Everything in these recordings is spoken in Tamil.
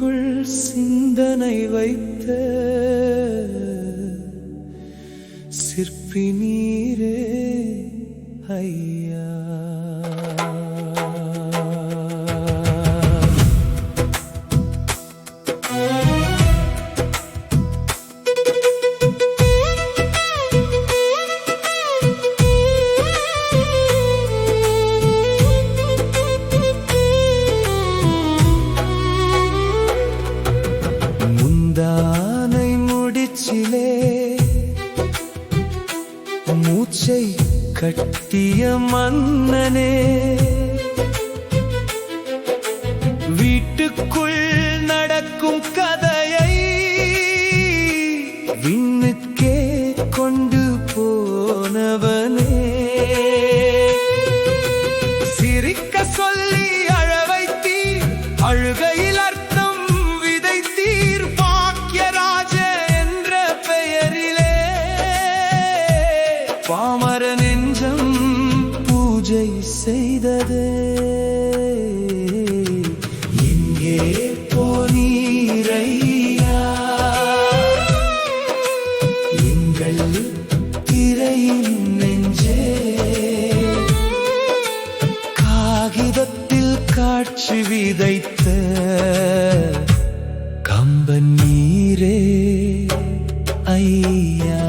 வீட்டுக்குள் சிந்தனை வைத்த சிற்பி நீரே ஐயா. முந்தானை முடிச்சிலே மூச்சை கட்டிய மன்னனே, வீட்டுக்குள் நடக்கும் கதையை விண்ணுக்கே கொண்டு போனவனே, சிரிக்க சொல்லி அழ வைத்தீர், அழுகையில் அர்த்தம் விதைத்தீர், பாக்கியராஜ என்ற பெயரிலே பாமர நெஞ்சம் பூஜை செய்ததே. எங்கே போனீரையா எங்கள் திரையின் நெஞ்சே, காகிதத்தில் காட்சி விதைத்த கம்பன் நீரே ஐயா.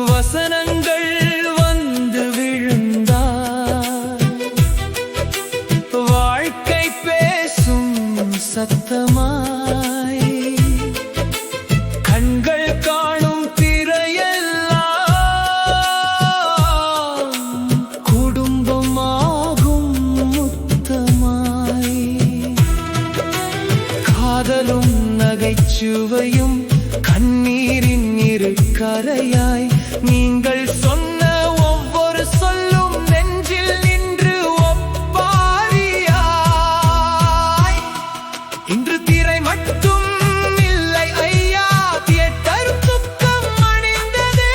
வசனங்கள் வந்து விழுந்தார், வாழ்க்கை பேசும் சத்தமாய், கண்கள் காணும் திரையெல்லாம் குடும்பமாகும் முத்தமாய், காதலும் நகைச்சுவையும் கண்ணீரின் இரு கரையாய், நீங்கள் சொன்ன ஒவ்வொரு சொல்லும் நெஞ்சில் நின்று ஒப்பாரியாய். இன்று திரை மட்டும் இல்லை ஐயா, தியேட்டர் துக்கம் அணிந்ததே,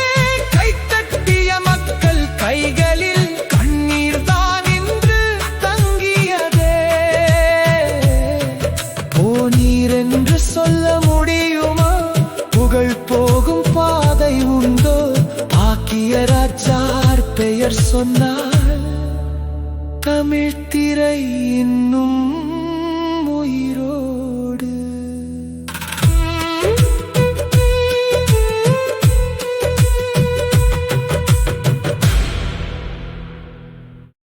கைத்தட்டிய மக்கள் கைகளில் கண்ணீர் தான் இன்று தங்கியதே. போனீர் என்று சொல்ல முடியுமா? புகழ் போகும் பாதை உண்டோ? பாக்கியராஜார் பெயர் சொன்னால் தமிழ் திரை இன்னும்